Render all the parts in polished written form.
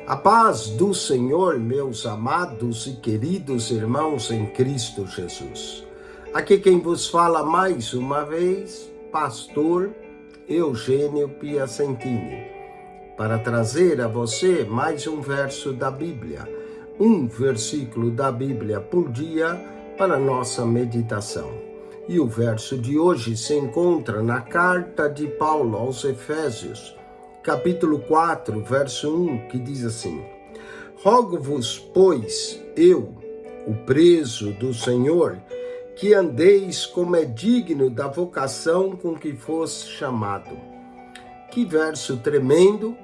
A paz do Senhor, meus amados e queridos irmãos em Cristo Jesus. Aqui quem vos fala mais uma vez, pastor Eugênio Piacentini, para trazer a você mais um verso da Bíblia, um versículo da Bíblia por dia para nossa meditação. E o verso de hoje se encontra na carta de Paulo aos Efésios, capítulo 4, verso 1, que diz assim: Rogo-vos, pois, eu, o preso do Senhor, que andeis como é digno da vocação com que foste chamado. Que verso tremendo!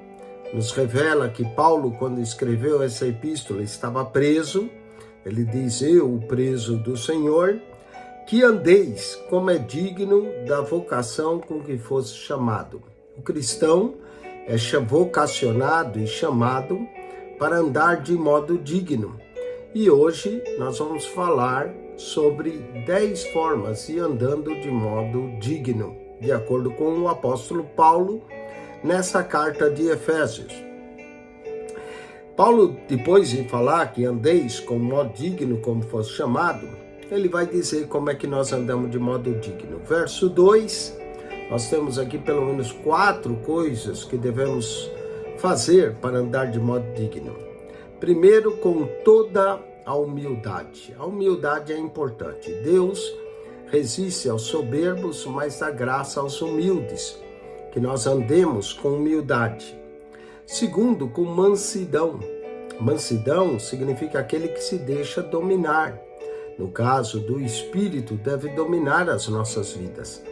Nos revela que Paulo, quando escreveu essa epístola, estava preso. Ele diz: eu, o preso do Senhor, que andeis como é digno da vocação com que foste chamado. O cristão é vocacionado e chamado para andar de modo digno. E hoje nós vamos falar sobre 10 formas de andando de modo digno, de acordo com o apóstolo Paulo, nessa carta de Efésios. Paulo, depois de falar que andeis com modo digno, como fosse chamado, ele vai dizer como é que nós andamos de modo digno. Verso 2, nós temos aqui pelo menos 4 coisas que devemos fazer para andar de modo digno. Primeiro, com toda a humildade. A humildade é importante. Deus resiste aos soberbos, mas dá graça aos humildes. Que nós andemos com humildade. Segundo, com mansidão. Mansidão significa aquele que se deixa dominar. No caso do Espírito, deve dominar as nossas vidas.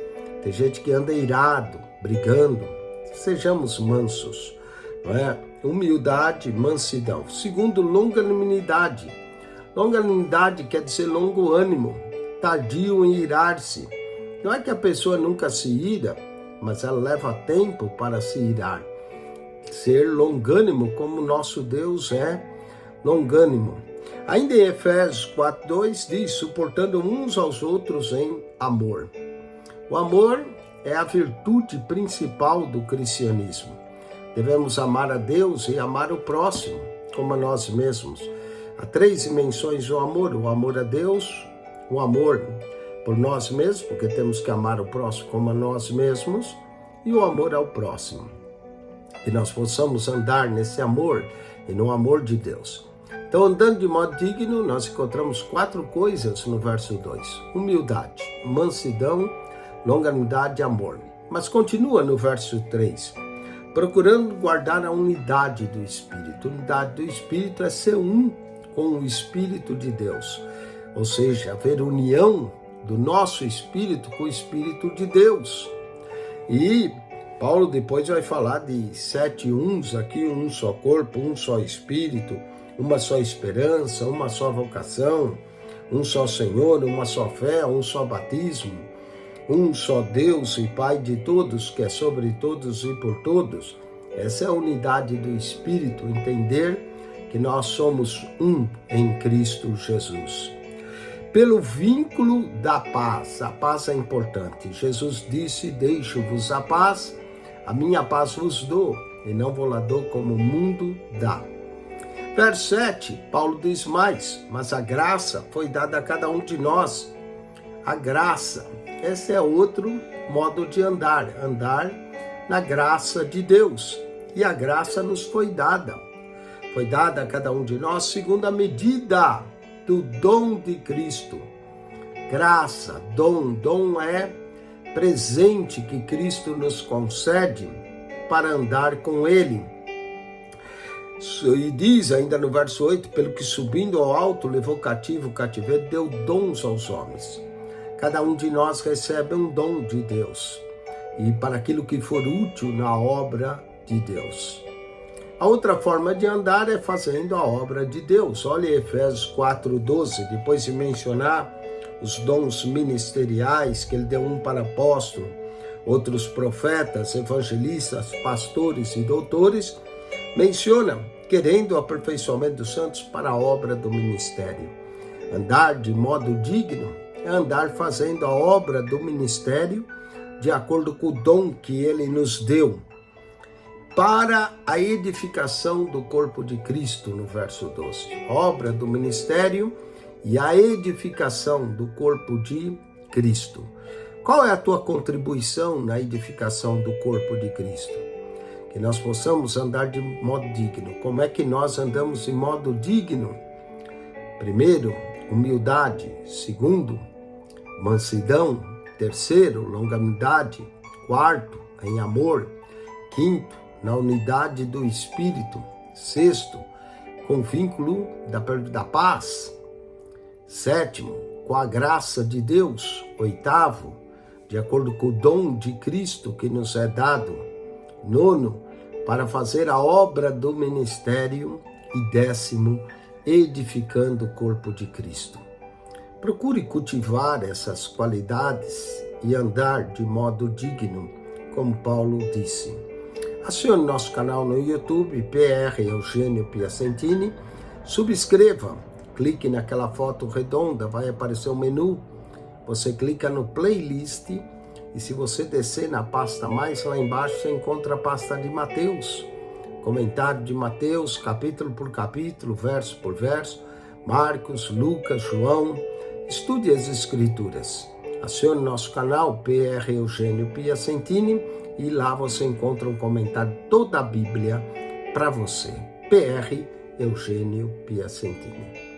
Tem gente que anda irado, brigando. Sejamos mansos, não é? Humildade, mansidão. Segundo, longanimidade. Longanimidade quer dizer longo ânimo, tardio em irar-se. Não é que a pessoa nunca se ira, mas ela leva tempo para se irar. Ser longânimo, como nosso Deus é longânimo. Ainda em Efésios 4:2 diz, suportando uns aos outros em amor. O amor é a virtude principal do cristianismo. Devemos amar a Deus e amar o próximo, como a nós mesmos. Há 3 dimensões do amor: o amor a Deus, o amor por nós mesmos, porque temos que amar o próximo como a nós mesmos, e o amor ao próximo. Que nós possamos andar nesse amor e no amor de Deus. Então, andando de modo digno, nós encontramos 4 coisas no verso 2. Humildade, mansidão, longanimidade e amor. Mas continua no verso 3. Procurando guardar a unidade do Espírito. A unidade do Espírito é ser um com o Espírito de Deus. Ou seja, haver união do nosso Espírito com o Espírito de Deus. E Paulo depois vai falar de 7 uns aqui, um só corpo, um só Espírito, uma só esperança, uma só vocação, um só Senhor, uma só fé, um só batismo, um só Deus e Pai de todos, que é sobre todos e por todos. Essa é a unidade do Espírito, entender que nós somos um em Cristo Jesus. Pelo vínculo da paz, a paz é importante. Jesus disse, deixo-vos a paz, a minha paz vos dou, e não vou lá dou como o mundo dá. Verso 7, Paulo diz mais, mas a graça foi dada a cada um de nós. A graça, esse é outro modo de andar na graça de Deus. E a graça nos foi dada a cada um de nós segundo a medida do dom de Cristo. Graça, dom é presente que Cristo nos concede para andar com Ele. E diz ainda no verso 8, pelo que subindo ao alto levou cativo o cativeiro, deu dons aos homens. Cada um de nós recebe um dom de Deus, e para aquilo que for útil na obra de Deus. A outra forma de andar é fazendo a obra de Deus. Olha Efésios 4:12, depois de mencionar os dons ministeriais, que ele deu um para apóstolo, outros profetas, evangelistas, pastores e doutores, menciona, querendo o aperfeiçoamento dos santos para a obra do ministério. Andar de modo digno é andar fazendo a obra do ministério de acordo com o dom que ele nos deu. para a edificação do corpo de Cristo, no verso 12. Obra do ministério e a edificação do corpo de Cristo. Qual é a tua contribuição na edificação do corpo de Cristo? Que nós possamos andar de modo digno. Como é que nós andamos de modo digno? Primeiro, humildade. Segundo, mansidão. Terceiro, longanimidade. Quarto, em amor. Quinto, na unidade do Espírito. Sexto, com vínculo da paz. Sétimo, com a graça de Deus. Oitavo, de acordo com o dom de Cristo que nos é dado. Nono, para fazer a obra do ministério. E décimo, edificando o corpo de Cristo. Procure cultivar essas qualidades e andar de modo digno, como Paulo disse. Acione nosso canal no YouTube, PR Eugênio Piacentini. Subscreva, clique naquela foto redonda, vai aparecer um menu. Você clica no playlist e se você descer na pasta mais lá embaixo, você encontra a pasta de Mateus. Comentário de Mateus, capítulo por capítulo, verso por verso. Marcos, Lucas, João. Estude as Escrituras. Acione nosso canal PR Eugênio Piacentini e lá você encontra um comentário de toda a Bíblia para você. PR Eugênio Piacentini.